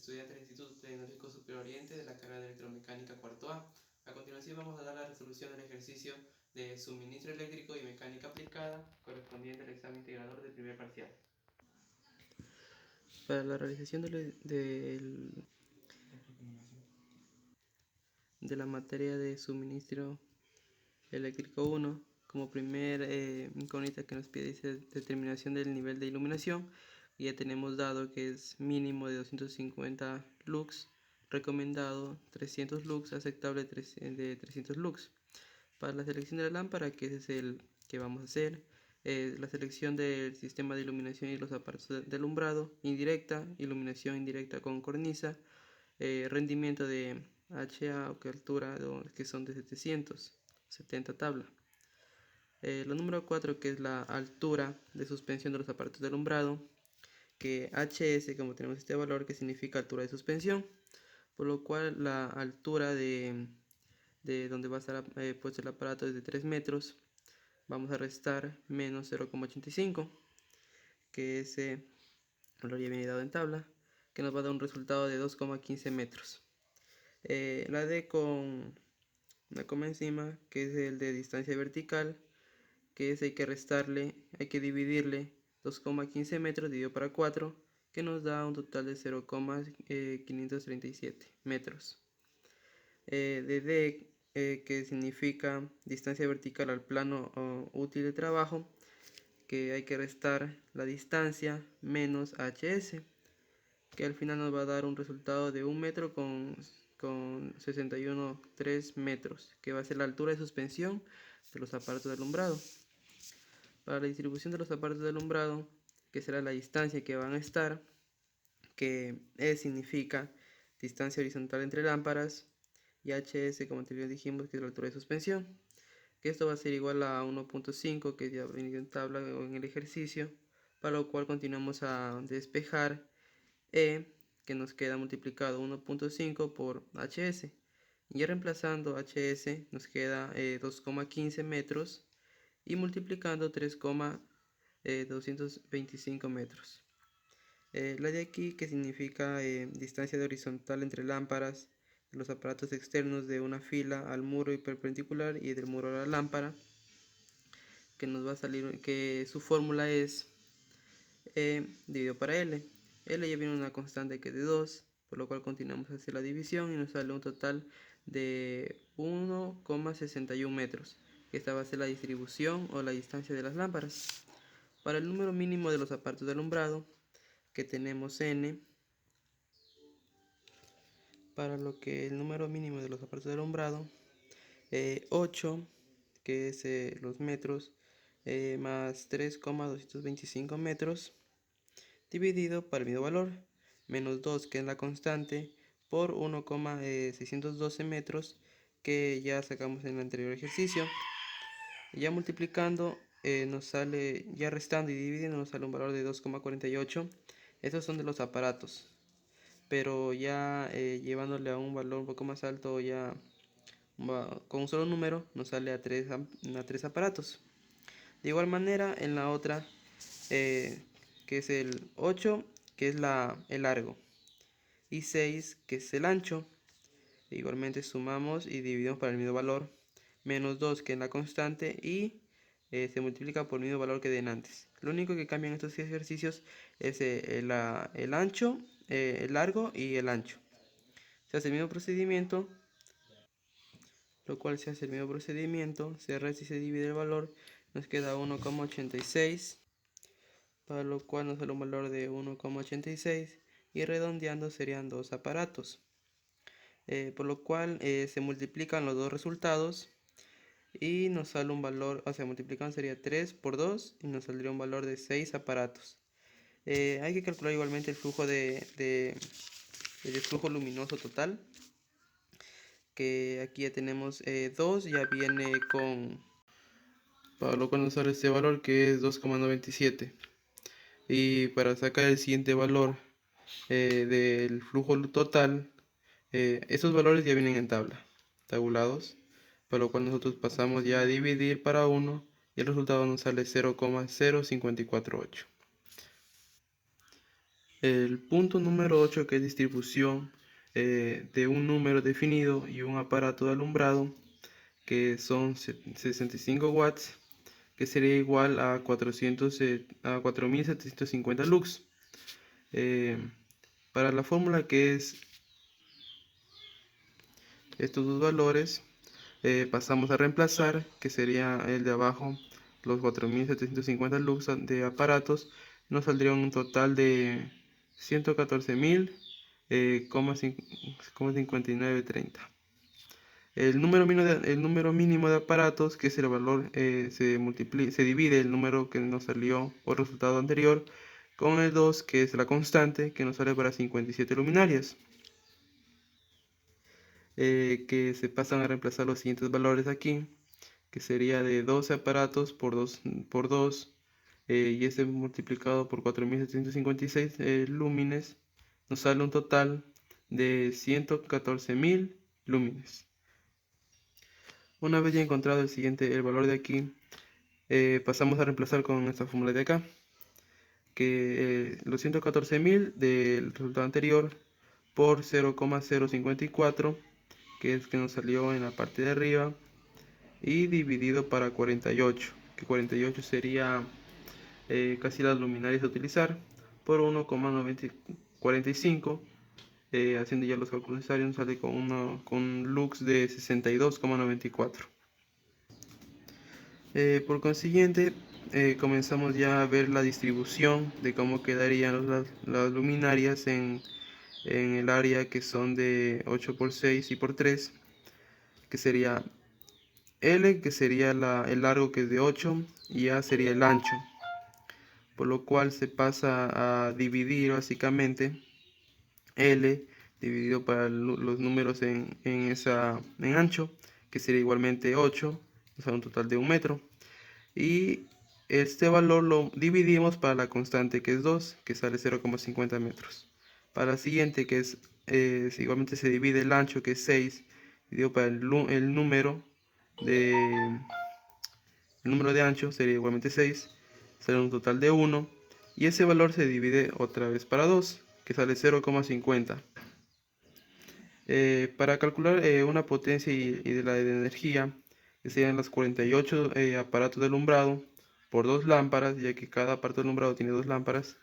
estudiantes del Instituto Tecnológico Superior Oriente de la carrera de Electromecánica cuarto A. A continuación vamos a dar la resolución del ejercicio de suministro eléctrico y mecánica aplicada correspondiente al examen integrador del primer parcial. Para la realización de la materia de suministro eléctrico 1, como primer incógnita que nos pide dice determinación del nivel de iluminación. Ya tenemos dado que es mínimo de 250 lux, recomendado 300 lux, aceptable de 300 lux. Para la selección de la lámpara, que es el que vamos a hacer, la selección del sistema de iluminación y los aparatos de alumbrado, indirecta, iluminación indirecta con cornisa, rendimiento de HA o que altura que son de 770 tabla. La número 4, que es la altura de suspensión de los aparatos de alumbrado, que HS, como tenemos este valor, que significa altura de suspensión, por lo cual la altura de donde va a estar puesto el aparato es de 3 metros. Vamos a restar menos 0,85, que ese valor ya viene dado en tabla, que nos va a dar un resultado de 2,15 metros. La D con una coma encima, que es el de distancia vertical, que es hay que restarle, hay que dividirle 2,15 metros dividido para 4, que nos da un total de 0,537 metros. De D, que significa distancia vertical al plano útil de trabajo, que hay que restar la distancia menos HS, que al final nos va a dar un resultado de 1 metro con 61,3 metros, que va a ser la altura de suspensión de los aparatos de alumbrado. Para la distribución de los aparatos de alumbrado, que será la distancia que van a estar, que E significa distancia horizontal entre lámparas, y HS, como anteriormente dijimos, que es la altura de suspensión, que esto va a ser igual a 1,5, que ya venido en tabla o en el ejercicio, para lo cual continuamos a despejar E, que nos queda multiplicado 1,5 por HS, y ya reemplazando HS nos queda 2,15 metros, y multiplicando 3,225 metros. La de aquí, que significa distancia de horizontal entre lámparas de los aparatos externos de una fila al muro y perpendicular y del muro a la lámpara, que nos va a salir que su fórmula es E dividido para L. L ya viene una constante que es de 2, por lo cual continuamos a hacer la división y nos sale un total de 1,61 metros. Esta va a ser la distribución o la distancia de las lámparas. Para el número mínimo de los aparatos de alumbrado, que tenemos N, para lo que el número mínimo de los aparatos de alumbrado, 8, que es los metros, más 3,225 metros, dividido para el mismo valor, menos 2, que es la constante, por 1,612 metros, que ya sacamos en el anterior ejercicio. Ya multiplicando nos sale, ya restando y dividiendo nos sale un valor de 2,48. Estos son de los aparatos, pero ya llevándole a un valor un poco más alto, ya con un solo número nos sale a 3 aparatos. De igual manera en la otra, que es el 8, que es el largo, y 6, que es el ancho. Igualmente sumamos y dividimos para el mismo valor, menos 2, que es la constante, y se multiplica por el mismo valor que de antes. Lo único que cambia en estos ejercicios es el ancho, el largo y el ancho. Se hace el mismo procedimiento, lo cual se hace el mismo procedimiento, se resta y se divide el valor, nos queda 1,86, para lo cual nos sale un valor de 1,86, y redondeando serían 2 aparatos. Por lo cual se multiplican los dos resultados y nos sale un valor, o sea, multiplicando sería 3 por 2 y nos saldría un valor de 6 aparatos. Hay que calcular igualmente el flujo el flujo luminoso total, que aquí ya tenemos 2, ya viene con, para lo cual nos sale este valor que es 2,97. Y para sacar el siguiente valor del flujo total, esos valores ya vienen en tabulados, para lo cual nosotros pasamos ya a dividir para 1 y el resultado nos sale 0,0548. El punto número 8, que es distribución de un número definido y un aparato de alumbrado, que son 65 watts, que sería igual a 4750 lux. Para la fórmula, que es estos dos valores, pasamos a reemplazar, que sería el de abajo, los 4750 lux de aparatos, nos saldría un total de 114.000,5930. El número mínimo de aparatos, que es el valor, se divide el número que nos salió o resultado anterior con el 2, que es la constante, que nos sale para 57 luminarias. Que se pasan a reemplazar los siguientes valores aquí, que sería de 12 aparatos por 2, y este multiplicado por 4756 lúmenes, nos sale un total de 114.000 lúmenes. Una vez ya encontrado el valor de aquí, pasamos a reemplazar con esta fórmula de acá, que los 114.000 del resultado anterior por 0,054, que es que nos salió en la parte de arriba, y dividido para 48, que 48 sería casi las luminarias a utilizar, por 1,45. Haciendo ya los cálculos necesarios, nos sale con un lux de 62,94. Por consiguiente, comenzamos ya a ver la distribución de cómo quedarían las luminarias en el área, que son de 8 por 6 y por 3, que sería L, que sería el largo, que es de 8, y A sería el ancho, por lo cual se pasa a dividir básicamente L dividido para los números en ancho, que sería igualmente 8, o sea, un total de 1 metro. Y este valor lo dividimos para la constante, que es 2, que sale 0,50 metros. Para la siguiente, que es igualmente se divide el ancho, que es 6, dividido para el número de ancho, sería igualmente 6, sale un total de 1, y ese valor se divide otra vez para 2, que sale 0,50. Para calcular una potencia y de la de energía, que serían los 48 aparatos de alumbrado por 2 lámparas, ya que cada aparato de alumbrado tiene 2 lámparas,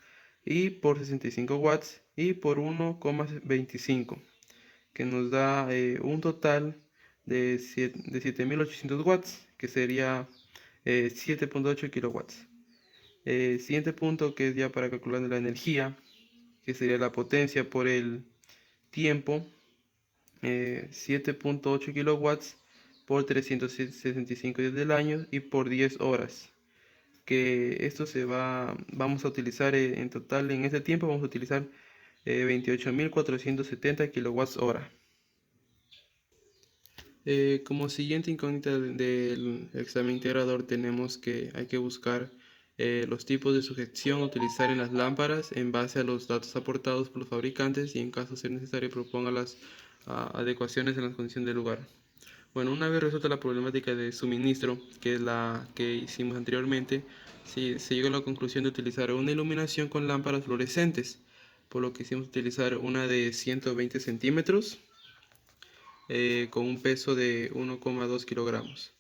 y por 65 watts y por 1,25, que nos da un total de 7800 watts, que sería 7,8 kilowatts. Siguiente punto, que es ya para calcular la energía, que sería la potencia por el tiempo, 7,8 kilowatts por 365 días del año y por 10 horas, que esto vamos a utilizar en total en este tiempo, vamos a utilizar 28.470 kilowatts hora. Como siguiente incógnita del examen integrador, tenemos que hay que buscar los tipos de sujeción a utilizar en las lámparas en base a los datos aportados por los fabricantes, y en caso ser necesario proponga las adecuaciones en las condiciones del lugar. Bueno, una vez resuelta la problemática de suministro, que es la que hicimos anteriormente, se llegó a la conclusión de utilizar una iluminación con lámparas fluorescentes, por lo que hicimos utilizar una de 120 centímetros, con un peso de 1,2 kilogramos.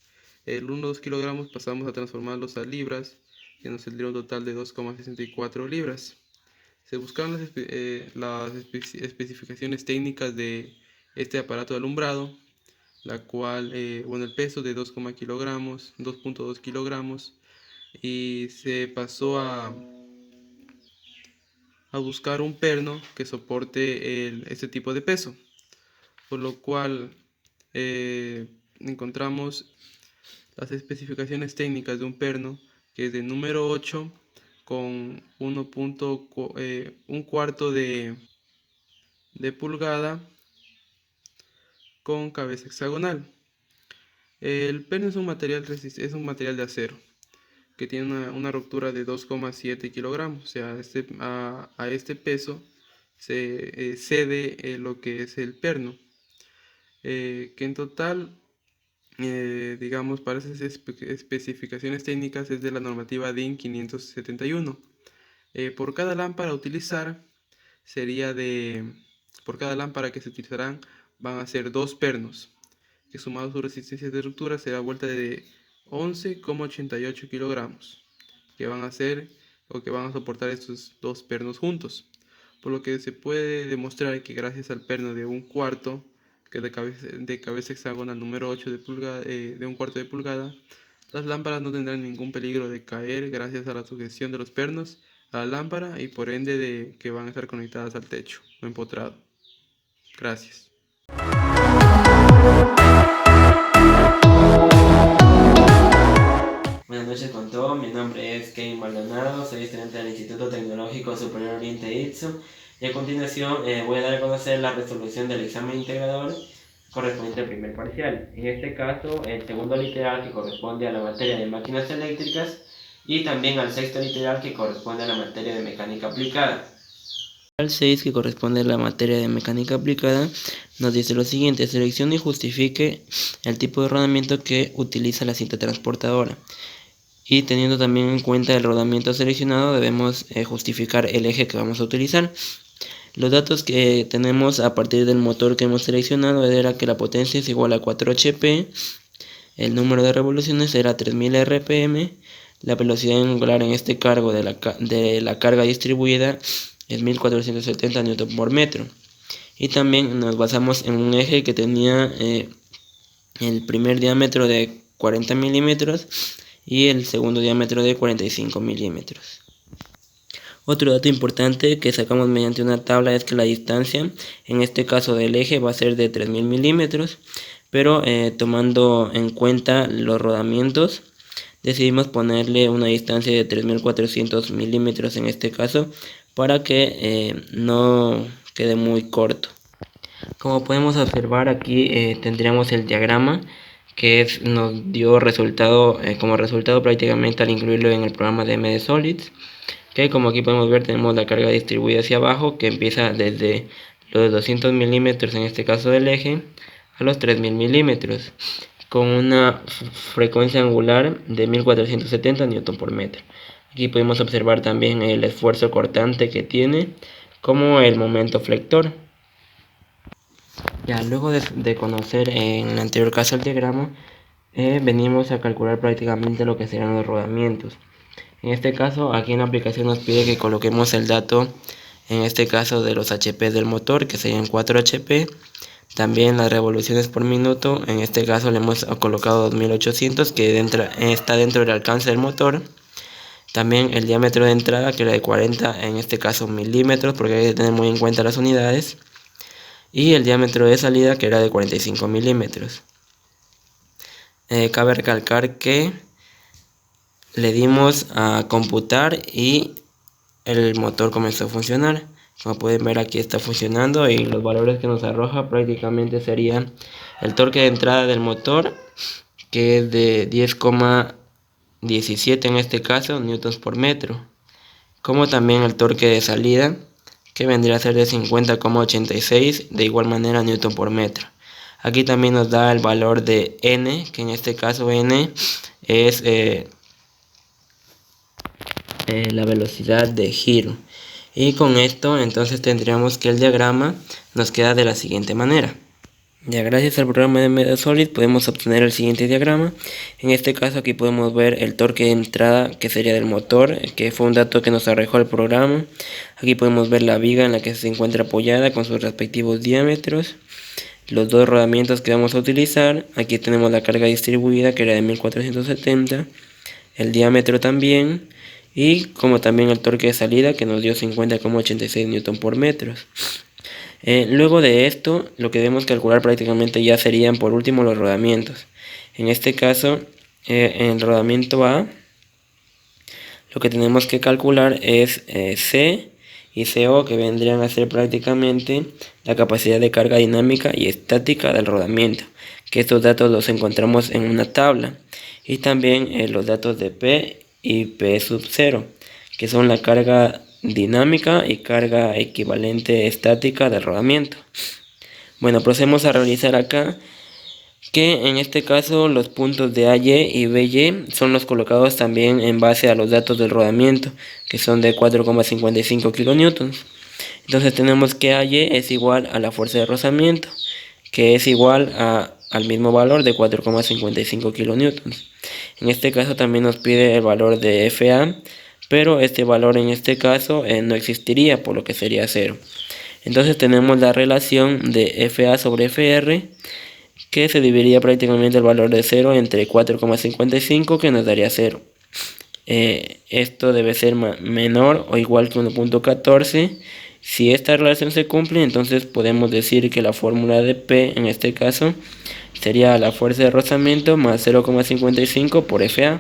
El 1,2 kilogramos pasamos a transformarlos a libras, que nos saldría un total de 2,64 libras. Se buscaron las especificaciones técnicas de este aparato de alumbrado, la cual, el peso de 2,2 kilogramos, y se pasó a buscar un perno que soporte este tipo de peso, por lo cual encontramos las especificaciones técnicas de un perno, que es de número 8, con 1 cuarto de pulgada, con cabeza hexagonal. El perno es un material de acero, que tiene una ruptura de 2,7 kilogramos, o sea, a este peso se cede lo que es el perno, que en total, digamos, para esas especificaciones técnicas es de la normativa DIN 571. Por cada lámpara a utilizar, sería por cada lámpara que se utilizarán van a ser 2 pernos, que sumado su resistencia de ruptura será vuelta de 11,88 kilogramos, que van a ser o que van a soportar estos 2 pernos juntos. Por lo que se puede demostrar que gracias al perno de 1/4, que de cabeza hexagonal número 8 de 1/4 de pulgada, las lámparas no tendrán ningún peligro de caer gracias a la sujeción de los pernos a la lámpara y por ende de que van a estar conectadas al techo o empotrado. Gracias. Buenas noches con todos, mi nombre es Kevin Maldonado, soy estudiante del Instituto Tecnológico Superior Oriente ITSU y a continuación voy a dar a conocer la resolución del examen integrador correspondiente al primer parcial. En este caso, el segundo literal que corresponde a la materia de máquinas eléctricas y también al sexto literal que corresponde a la materia de mecánica aplicada. Al 6, que corresponde a la materia de mecánica aplicada, nos dice lo siguiente: seleccione y justifique el tipo de rodamiento que utiliza la cinta transportadora. Y teniendo también en cuenta el rodamiento seleccionado, debemos justificar el eje que vamos a utilizar. Los datos que tenemos a partir del motor que hemos seleccionado era que la potencia es igual a 4 HP, el número de revoluciones era 3000 RPM, la velocidad angular en este cargo de la carga distribuida es 1470 Newton por metro. Y también nos basamos en un eje que tenía el primer diámetro de 40 milímetros y el segundo diámetro de 45 milímetros. Otro dato importante que sacamos mediante una tabla es que la distancia, en este caso del eje, va a ser de 3000 milímetros, pero tomando en cuenta los rodamientos, decidimos ponerle una distancia de 3400 milímetros en este caso, para que no quede muy corto. Como podemos observar aquí tendríamos el diagrama que nos dio resultado como resultado prácticamente al incluirlo en el programa de MD Solids, que como aquí podemos ver tenemos la carga distribuida hacia abajo que empieza desde los 200 milímetros en este caso del eje a los 3000 milímetros con una frecuencia angular de 1470 Newton por metro. Aquí podemos observar también el esfuerzo cortante que tiene como el momento flector. Ya luego de conocer en el anterior caso el diagrama, venimos a calcular prácticamente lo que serán los rodamientos. En este caso, aquí en la aplicación nos pide que coloquemos el dato, en este caso de los HP del motor, que serían 4 HP. También las revoluciones por minuto, en este caso le hemos colocado 2800, que está dentro del alcance del motor. También el diámetro de entrada, que era de 40, en este caso milímetros, porque hay que tener muy en cuenta las unidades. Y el diámetro de salida, que era de 45 milímetros. Cabe recalcar que le dimos a computar y el motor comenzó a funcionar. Como pueden ver, aquí está funcionando y los valores que nos arroja prácticamente serían el torque de entrada del motor, que es de 10,17 en este caso newtons por metro, como también el torque de salida, que vendría a ser de 50,86 de igual manera newton por metro. Aquí también nos da el valor de n, que en este caso n es la velocidad de giro. Y con esto entonces tendríamos que el diagrama nos queda de la siguiente manera. Ya gracias al programa de MD Solid podemos obtener el siguiente diagrama. En este caso aquí podemos ver el torque de entrada, que sería del motor, que fue un dato que nos arrojó el programa. Aquí podemos ver la viga en la que se encuentra apoyada con sus respectivos diámetros, los dos rodamientos que vamos a utilizar. Aquí tenemos la carga distribuida, que era de 1470, el diámetro también, y como también el torque de salida, que nos dio 50,86 Newton por metro. Luego de esto, lo que debemos calcular prácticamente ya serían por último los rodamientos. En este caso, en el rodamiento A, lo que tenemos que calcular es C y CO, que vendrían a ser prácticamente la capacidad de carga dinámica y estática del rodamiento, que estos datos los encontramos en una tabla, y también los datos de P y P sub 0, que son la carga dinámica y carga equivalente estática del rodamiento. Bueno, procedemos a realizar acá que en este caso los puntos de AY y BY son los colocados también en base a los datos del rodamiento, que son de 4,55 kilonewtons. Entonces tenemos que AY es igual a la fuerza de rozamiento, que es igual al mismo valor de 4,55 kilonewtons. En este caso también nos pide el valor de FA, pero este valor en este caso no existiría, por lo que sería 0. Entonces tenemos la relación de FA sobre FR, que se dividiría prácticamente el valor de 0 entre 4,55, que nos daría 0. Esto debe ser menor o igual que 1.14. Si esta relación se cumple, entonces podemos decir que la fórmula de P en este caso sería la fuerza de rozamiento más 0,55 por FA.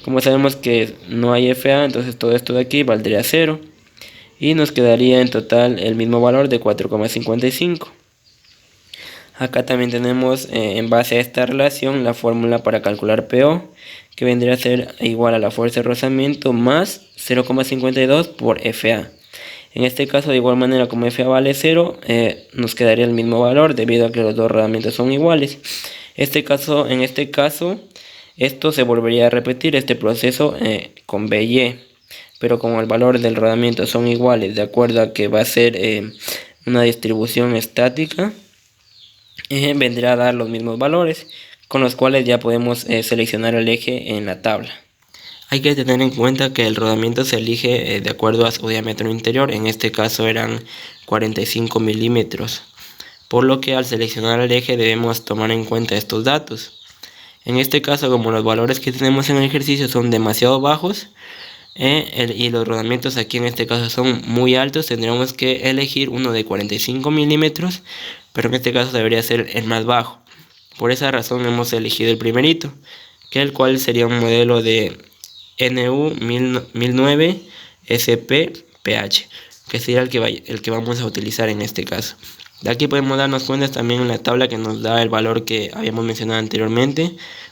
Como sabemos que no hay FA, entonces todo esto de aquí valdría 0 y nos quedaría en total el mismo valor de 4,55. Acá también tenemos en base a esta relación la fórmula para calcular PO, que vendría a ser igual a la fuerza de rozamiento más 0,52 por FA. En este caso, de igual manera como FA vale 0, nos quedaría el mismo valor debido a que los dos rodamientos son iguales. En este caso, esto se volvería a repetir este proceso con BY, pero como el valor del rodamiento son iguales de acuerdo a que va a ser una distribución estática, vendrá a dar los mismos valores, con los cuales ya podemos seleccionar el eje en la tabla. Hay que tener en cuenta que el rodamiento se elige de acuerdo a su diámetro interior, en este caso eran 45 milímetros, por lo que al seleccionar el eje debemos tomar en cuenta estos datos. En este caso, como los valores que tenemos en el ejercicio son demasiado bajos y los rodamientos aquí en este caso son muy altos, tendríamos que elegir uno de 45 milímetros, pero en este caso debería ser el más bajo. Por esa razón hemos elegido el primerito, que el cual sería un modelo de NU 1009 SP-PH, que sería el que vamos a utilizar en este caso. De aquí podemos darnos cuenta también en la tabla que nos da el valor que habíamos mencionado anteriormente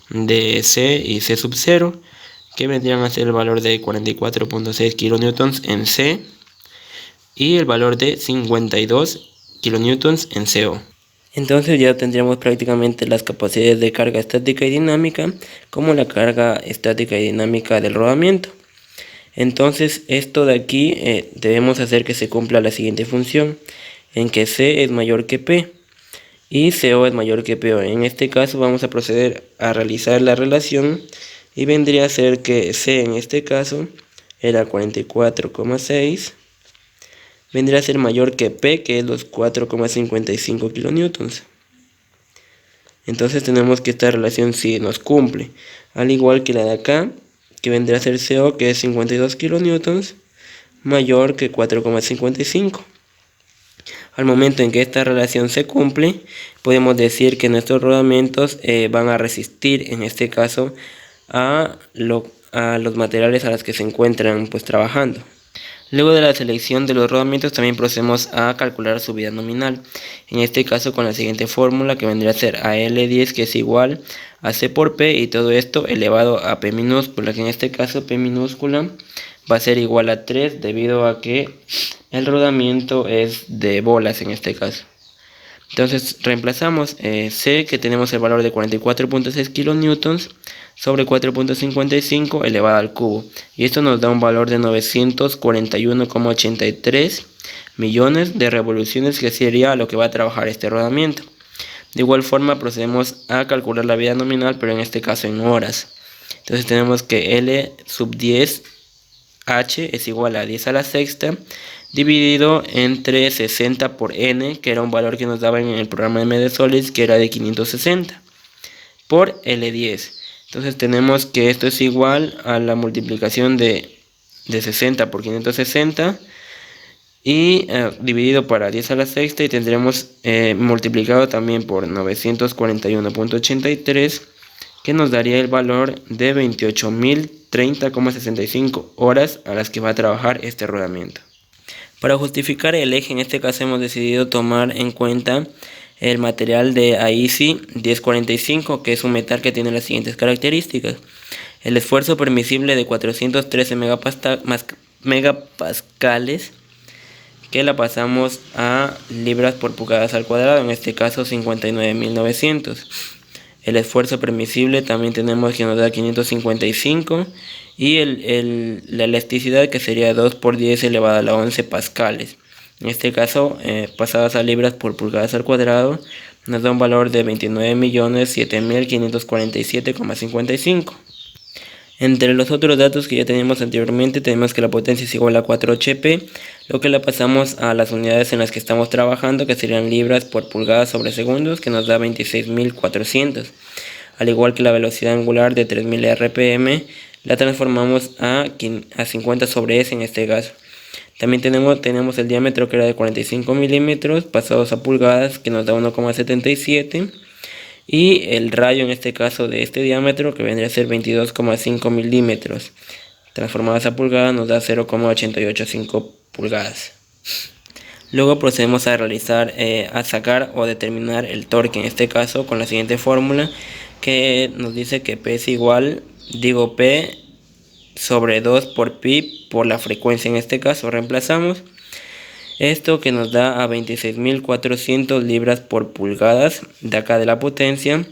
de C y C sub 0, que vendrían a ser el valor de 44.6 kilonewtons en C y el valor de 52 kilonewtons en CO. Entonces ya tendríamos prácticamente las capacidades de carga estática y dinámica como la carga estática y dinámica del rodamiento. Entonces esto de aquí debemos hacer que se cumpla la siguiente función, en que C es mayor que P y CO es mayor que PO. En este caso vamos a proceder a realizar la relación y vendría a ser que C en este caso era 44,6, vendría a ser mayor que P, que es los 4,55 kilonewtons. Entonces tenemos que esta relación sí nos cumple, al igual que la de acá, que vendría a ser CO, que es 52 kilonewtons, mayor que 4,55. Al momento en que esta relación se cumple, podemos decir que nuestros rodamientos van a resistir, en este caso, a los materiales a los que se encuentran trabajando. Luego de la selección de los rodamientos también procedemos a calcular su vida nominal, en este caso con la siguiente fórmula, que vendría a ser AL10, que es igual a C por P, y todo esto elevado a P minúscula, que en este caso P minúscula va a ser igual a 3 debido a que el rodamiento es de bolas en este caso. Entonces reemplazamos C, que tenemos el valor de 44.6 kilonewtons, sobre 4.55 elevado al cubo, y esto nos da un valor de 941,83 millones de revoluciones, que sería lo que va a trabajar este rodamiento. De igual forma procedemos a calcular la vida nominal, pero en este caso en horas. Entonces tenemos que L sub 10 H es igual a 10 a la sexta dividido entre 60 por N, que era un valor que nos daban en el programa de MDSolid, que era de 560, por L10. Entonces tenemos que esto es igual a la multiplicación de 60 por 560 y dividido para 10 a la sexta, y tendremos multiplicado también por 941.83, que nos daría el valor de 28.030,65 horas a las que va a trabajar este rodamiento. Para justificar el eje, en este caso hemos decidido tomar en cuenta el material de AISI 1045, que es un metal que tiene las siguientes características: el esfuerzo permisible de 413 megapascales, que la pasamos a libras por pulgadas al cuadrado, en este caso 59.900. El esfuerzo permisible también tenemos que nos da 555, y la elasticidad, que sería 2 por 10 elevado a la 11 pascales. En este caso, pasadas a libras por pulgadas al cuadrado, nos da un valor de 29.007.547,55. Entre los otros datos que ya teníamos anteriormente, tenemos que la potencia es igual a 4 HP, lo que la pasamos a las unidades en las que estamos trabajando, que serían libras por pulgadas sobre segundos, que nos da 26.400. Al igual que la velocidad angular de 3000 RPM, la transformamos a 50 sobre S en este caso. También tenemos el diámetro que era de 45 milímetros pasados a pulgadas, que nos da 1,77. Y el radio en este caso de este diámetro, que vendría a ser 22,5 milímetros transformadas a pulgadas, nos da 0,885 pulgadas. Luego procedemos a realizar, a sacar o determinar el torque, en este caso con la siguiente fórmula, que nos dice que P es igual, P sobre 2 por pi por la frecuencia. En este caso reemplazamos esto, que nos da a 26.400 libras por pulgadas de acá de la potencia,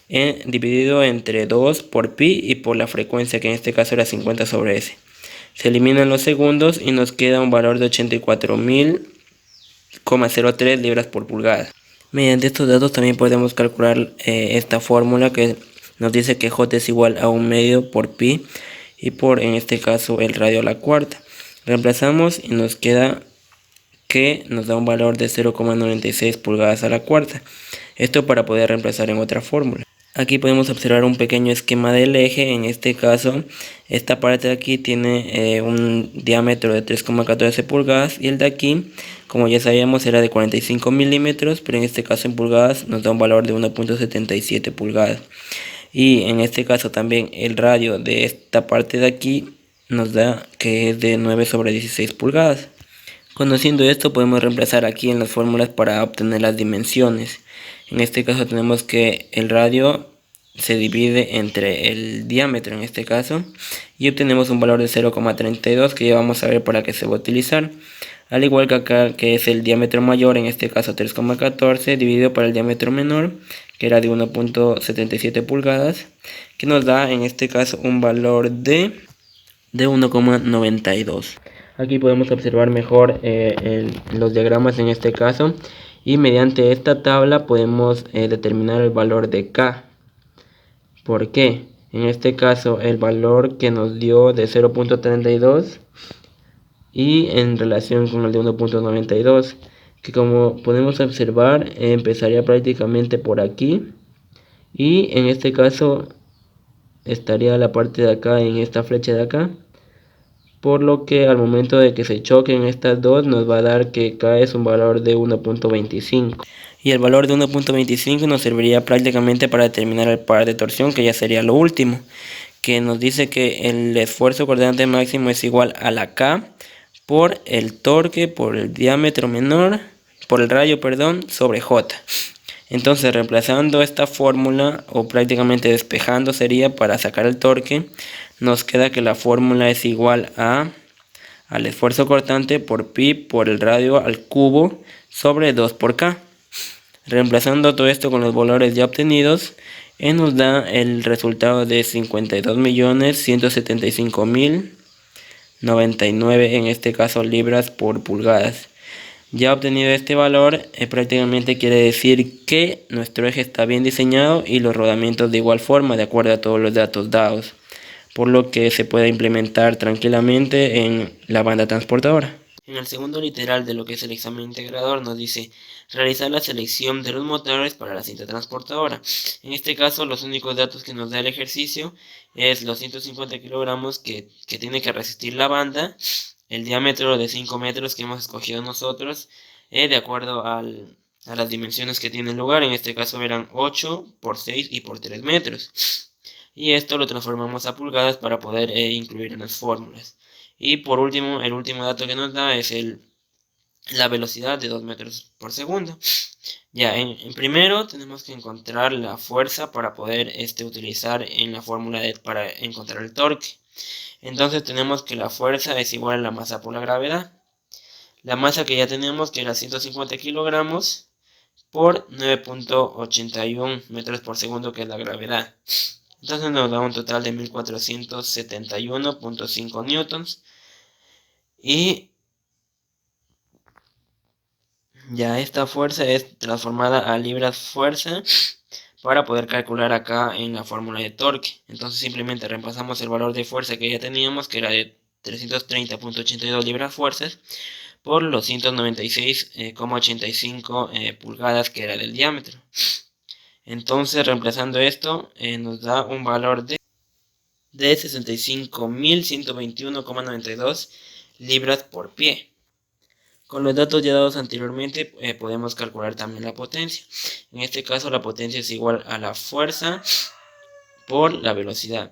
dividido entre 2 por pi y por la frecuencia, que en este caso era 50 sobre S. Se eliminan los segundos y nos queda un valor de 84.003 libras por pulgada. Mediante estos datos también podemos calcular esta fórmula, que nos dice que J es igual a 1/2 por pi y por, en este caso, el radio a la cuarta. Reemplazamos y nos queda que nos da un valor de 0,96 pulgadas a la cuarta. Esto para poder reemplazar en otra fórmula. Aquí podemos observar un pequeño esquema del eje. En este caso, esta parte de aquí tiene un diámetro de 3,14 pulgadas y el de aquí, como ya sabíamos, era de 45 milímetros, pero en este caso en pulgadas nos da un valor de 1,77 pulgadas. Y en este caso también el radio de esta parte de aquí nos da que es de 9 sobre 16 pulgadas. Conociendo esto, podemos reemplazar aquí en las fórmulas para obtener las dimensiones. En este caso tenemos que el radio se divide entre el diámetro, en este caso, y obtenemos un valor de 0,32, que ya vamos a ver para qué se va a utilizar. Al igual que acá, que es el diámetro mayor, en este caso 3,14, dividido por el diámetro menor, que era de 1,77 pulgadas, que nos da en este caso un valor de 1,92. Aquí podemos observar mejor los diagramas en este caso, y mediante esta tabla podemos determinar el valor de K. ¿Por qué? En este caso el valor que nos dio de 0,32 y en relación con el de 1,92, que como podemos observar empezaría prácticamente por aquí, y en este caso estaría la parte de acá en esta flecha de acá, por lo que al momento de que se choquen estas dos nos va a dar que K es un valor de 1,25, y el valor de 1,25 nos serviría prácticamente para determinar el par de torsión, que ya sería lo último, que nos dice que el esfuerzo coordinante máximo es igual a la K por el torque por el diámetro menor, por el radio, perdón, sobre J. Entonces, reemplazando esta fórmula, o prácticamente despejando sería para sacar el torque, nos queda que la fórmula es igual al esfuerzo cortante por pi por el radio al cubo sobre 2 por K. Reemplazando todo esto con los valores ya obtenidos, nos da el resultado de 52.175.099, en este caso libras por pulgadas. Ya obtenido este valor, prácticamente quiere decir que nuestro eje está bien diseñado y los rodamientos de igual forma, de acuerdo a todos los datos dados, por lo que se puede implementar tranquilamente en la banda transportadora. En el segundo literal de lo que es el examen integrador nos dice realizar la selección de los motores para la cinta transportadora. En este caso los únicos datos que nos da el ejercicio es los 150 kilogramos que tiene que resistir la banda, el diámetro de 5 metros que hemos escogido nosotros, de acuerdo a las dimensiones que tiene el lugar. En este caso eran 8 por 6 y por 3 metros. Y esto lo transformamos a pulgadas para poder incluir en las fórmulas. Y por último, el último dato que nos da es la velocidad de 2 metros por segundo. Ya, en primero tenemos que encontrar la fuerza para poder utilizar en la fórmula para encontrar el torque. Entonces tenemos que la fuerza es igual a la masa por la gravedad. La masa que ya tenemos, que era 150 kilogramos, por 9.81 metros por segundo, que es la gravedad. Entonces nos da un total de 1471.5 newtons. Y Ya esta fuerza es transformada a libras-fuerza para poder calcular acá en la fórmula de torque. Entonces simplemente reemplazamos el valor de fuerza que ya teníamos, que era de 330.82 libras-fuerzas, por los 196,85 pulgadas que era del diámetro. Entonces reemplazando esto nos da un valor de 65.121,92 libras por pie. Con los datos ya dados anteriormente podemos calcular también la potencia. En este caso la potencia es igual a la fuerza por la velocidad.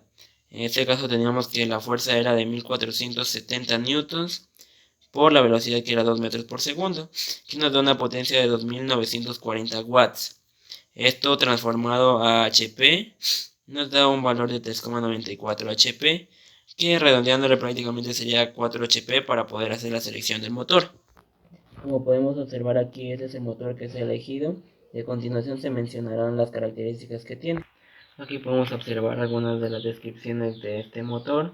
En este caso teníamos que la fuerza era de 1470 newtons por la velocidad que era 2 metros por segundo, que nos da una potencia de 2940 watts. Esto transformado a HP nos da un valor de 3,94 HP, que redondeándole prácticamente sería 4 HP para poder hacer la selección del motor. Como podemos observar aquí, este es el motor que se ha elegido. A continuación se mencionarán las características que tiene. Aquí podemos observar algunas de las descripciones de este motor.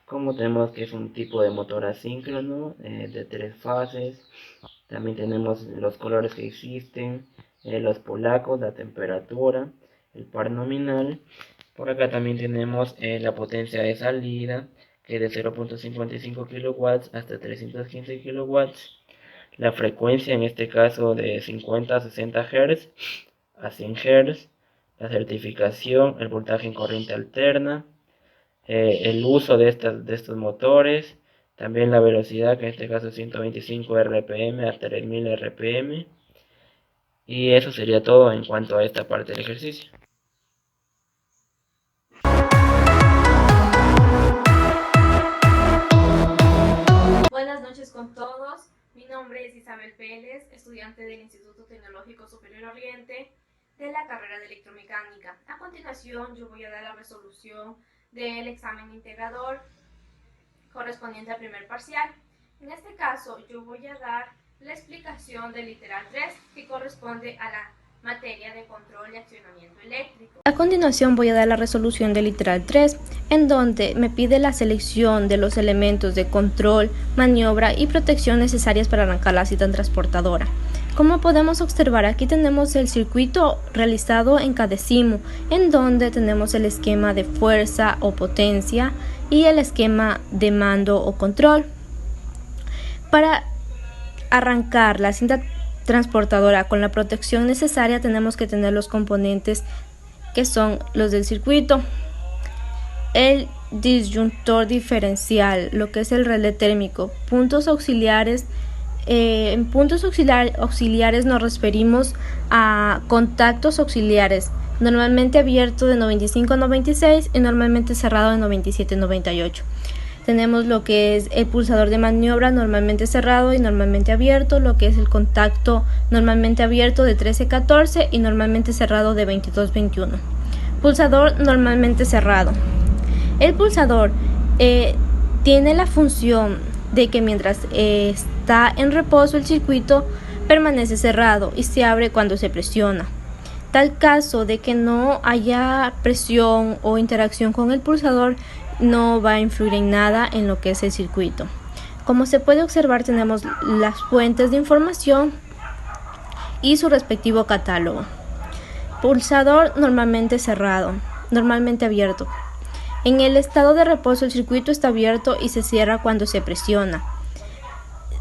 Como tenemos que es un tipo de motor asíncrono de 3 fases. También tenemos los colores que existen, los polacos, la temperatura, el par nominal. Por acá también tenemos la potencia de salida, que es de 0.55 kW hasta 315 kW. La frecuencia en este caso de 50 a 60 Hz a 100 Hz. La certificación, el voltaje en corriente alterna, el uso de estos motores, también la velocidad, que en este caso es 125 RPM a 3000 RPM. Y eso sería todo en cuanto a esta parte del ejercicio. Buenas noches con todos. Mi nombre es Isabel Pérez, estudiante del Instituto Tecnológico Superior Oriente de la carrera de electromecánica. A continuación yo voy a dar la resolución del examen integrador correspondiente al primer parcial. En este caso yo voy a dar la explicación del literal 3, que corresponde a la materia de control y accionamiento eléctrico. A continuación voy a dar la resolución del literal 3, en donde me pide la selección de los elementos de control, maniobra y protección necesarias para arrancar la cinta transportadora. Como podemos observar, aquí tenemos el circuito realizado en cadecimo, en donde tenemos el esquema de fuerza o potencia y el esquema de mando o control. Para arrancar la cinta transportadora con la protección necesaria tenemos que tener los componentes que son los del circuito, el disyuntor diferencial, lo que es el relé térmico, puntos auxiliares. En puntos auxiliares nos referimos a contactos auxiliares, normalmente abierto de 95 a 96 y normalmente cerrado de 97 a 98. Tenemos lo que es el pulsador de maniobra, normalmente cerrado y normalmente abierto, lo que es el contacto normalmente abierto de 13 a 14 y normalmente cerrado de 22 a 21. Pulsador normalmente cerrado. El pulsador tiene la función de que mientras está en reposo el circuito permanece cerrado y se abre cuando se presiona. Tal caso de que no haya presión o interacción con el pulsador, no va a influir en nada en lo que es el circuito. Como se puede observar, tenemos las fuentes de información y su respectivo catálogo. Pulsador normalmente cerrado, normalmente abierto. En el estado de reposo el circuito está abierto y se cierra cuando se presiona.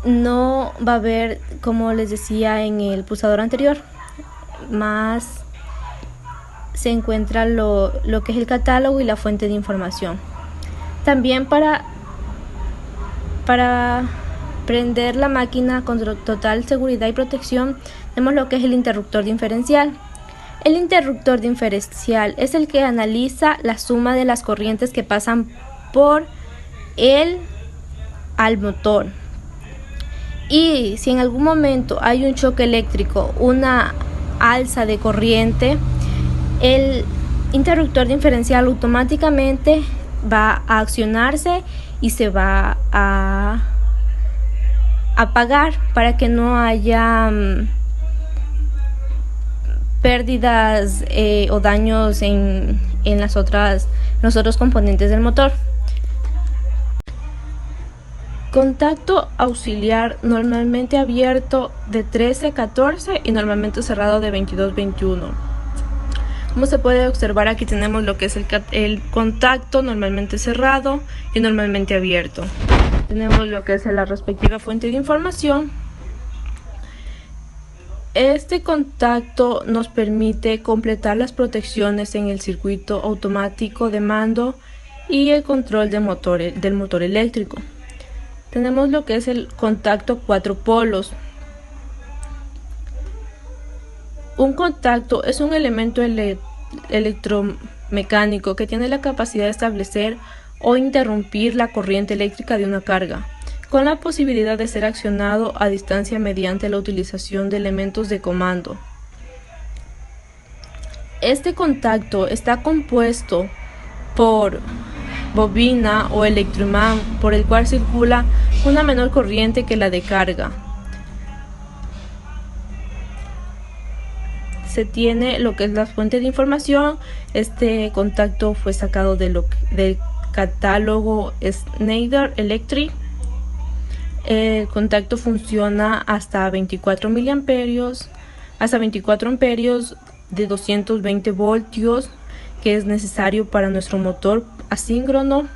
No va a haber, como les decía en el pulsador anterior, más se encuentra lo que es el catálogo y la fuente de información. También para prender la máquina con total seguridad y protección tenemos lo que es el interruptor diferencial. El interruptor diferencial es el que analiza la suma de las corrientes que pasan por él al motor. Y si en algún momento hay un choque eléctrico, una alza de corriente, el interruptor diferencial automáticamente va a accionarse y se va a apagar para que no haya pérdidas o daños en los otros componentes del motor. Contacto auxiliar normalmente abierto de 13 a 14 y normalmente cerrado de 22 a 21. Como se puede observar, aquí tenemos lo que es el contacto normalmente cerrado y normalmente abierto. Tenemos lo que es la respectiva fuente de información. Este contacto nos permite completar las protecciones en el circuito automático de mando y el control del motor eléctrico. Tenemos lo que es el contacto 4 polos. Un contacto es un elemento electromecánico que tiene la capacidad de establecer o interrumpir la corriente eléctrica de una carga, con la posibilidad de ser accionado a distancia mediante la utilización de elementos de comando. Este contacto está compuesto por bobina o electroimán, por el cual circula una menor corriente que la de carga. Se tiene lo que es la fuente de información. Este contacto fue sacado del catálogo Schneider Electric. El contacto funciona hasta 24 miliamperios, hasta 24 amperios de 220 voltios, que es necesario para nuestro motor asíncrono.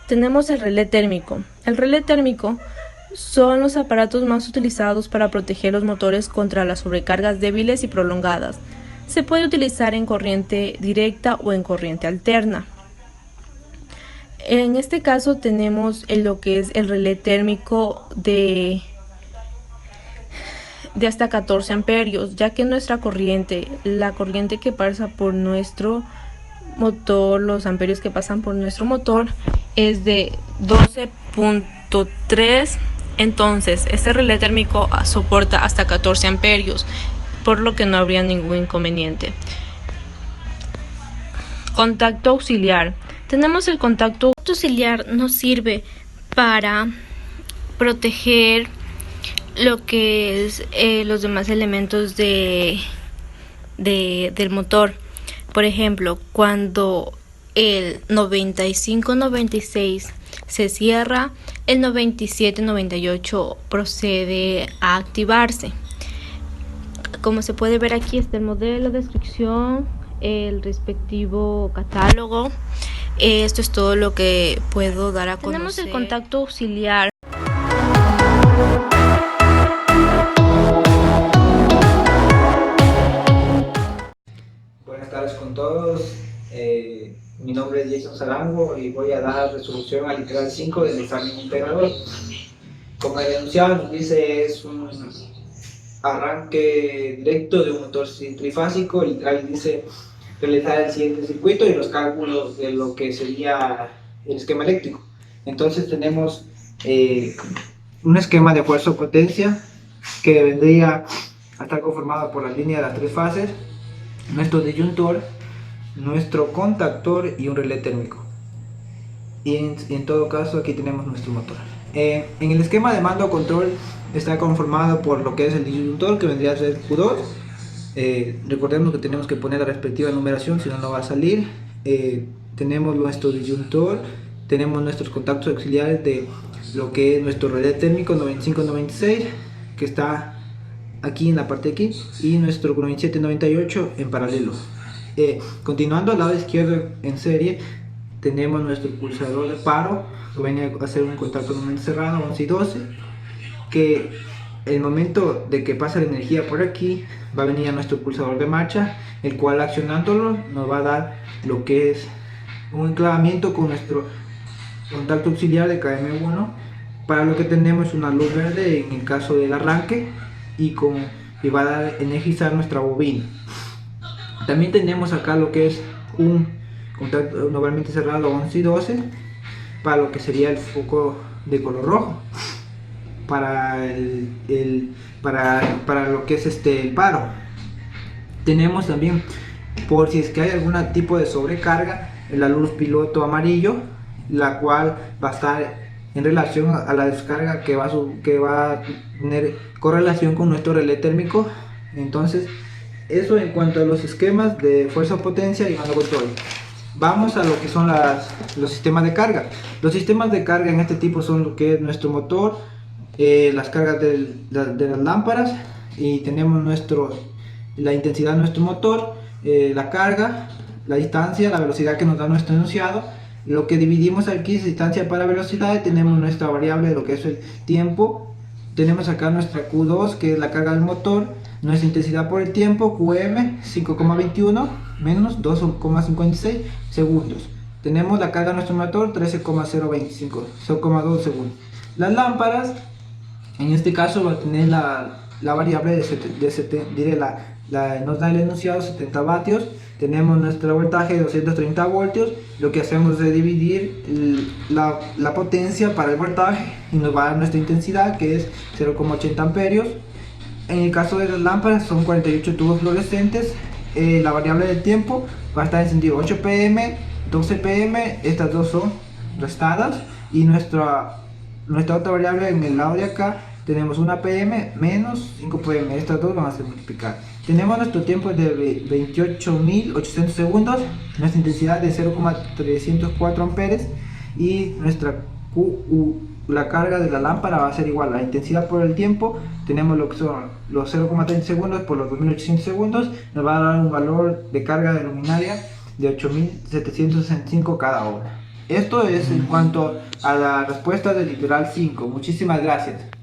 Tenemos el relé térmico. El relé térmico son los aparatos más utilizados para proteger los motores contra las sobrecargas débiles y prolongadas. Se puede utilizar en corriente directa o en corriente alterna. En este caso tenemos lo que es el relé térmico de hasta 14 amperios, ya que nuestra corriente, la corriente que pasa por nuestro motor, los amperios que pasan por nuestro motor es de 12.3. entonces este relé térmico soporta hasta 14 amperios, por lo que no habría ningún inconveniente. Contacto auxiliar. Tenemos el contacto auxiliar, nos sirve para proteger lo que es los demás elementos del motor. Por ejemplo, cuando el 95-96 se cierra, el 97-98 procede a activarse. Como se puede ver, aquí está el modelo, descripción, el respectivo catálogo. Esto es todo lo que puedo dar a conocer. Tenemos el contacto auxiliar. Buenas tardes con todos. Mi nombre es Jason Sarango y voy a dar resolución al literal 5 del examen integrador. Como el enunciado nos dice, es un arranque directo de un motor trifásico. El literal dice realizar el siguiente circuito y los cálculos de lo que sería el esquema eléctrico. Entonces tenemos un esquema de fuerza o potencia que vendría a estar conformado por la línea de las tres fases, nuestro disyuntor, nuestro contactor y un relé térmico. Y en todo caso aquí tenemos nuestro motor. En el esquema de mando control está conformado por lo que es el disyuntor, que vendría a ser Q2. Recordemos que tenemos que poner la respectiva numeración, si no, no va a salir. Tenemos nuestro disyuntor, tenemos nuestros contactos auxiliares de lo que es nuestro relé térmico 95-96, que está aquí en la parte de aquí, y nuestro 97-98 en paralelo. Continuando al lado izquierdo en serie, tenemos nuestro pulsador de paro, que viene a hacer un contacto normalmente cerrado 11 y 12, que el momento de que pasa la energía por aquí va a venir a nuestro pulsador de marcha, el cual accionándolo nos va a dar lo que es un enclavamiento con nuestro contacto auxiliar de KM1, para lo que tenemos una luz verde en el caso del arranque y va a dar energizar nuestra bobina. También tenemos acá lo que es un contacto normalmente cerrado 11 y 12 para lo que sería el foco de color rojo, para lo que es el paro. Tenemos también, por si es que hay algún tipo de sobrecarga, la luz piloto amarillo, la cual va a estar en relación a la descarga que va a tener correlación con nuestro relé térmico. Entonces, eso en cuanto a los esquemas de fuerza potencia y mando control. vamos a lo que son los sistemas de carga. Los sistemas de carga en este tipo son lo que es nuestro motor, las cargas de las lámparas, y tenemos la intensidad de nuestro motor, la carga, la distancia, la velocidad que nos da nuestro enunciado. Lo que dividimos aquí es distancia para velocidad, y tenemos nuestra variable de lo que es el tiempo. Tenemos acá nuestra Q2, que es la carga del motor, nuestra intensidad por el tiempo, QM 5,21 menos 2,56 segundos. Tenemos la carga de nuestro motor 13,025, 0,2 segundos. Las lámparas, en este caso va a tener la variable nos da el enunciado 70 vatios. Tenemos nuestro voltaje de 230 voltios. Lo que hacemos es dividir la potencia para el voltaje y nos va a dar nuestra intensidad, que es 0,80 amperios. En el caso de las lámparas son 48 tubos fluorescentes. La variable del tiempo va a estar encendido 8 pm, 12 pm, estas dos son restadas, y nuestra otra variable en el lado de acá tenemos 1 pm menos 5 pm, estas dos van a ser multiplicadas. Tenemos nuestro tiempo de 28.800 segundos, nuestra intensidad de 0,304 amperes, y nuestra la carga de la lámpara va a ser igual a la intensidad por el tiempo. Tenemos lo que son los 0,30 segundos por los 2.800 segundos, nos va a dar un valor de carga de luminaria de 8.765 cada hora. Esto es en cuanto a la respuesta del literal 5. Muchísimas gracias.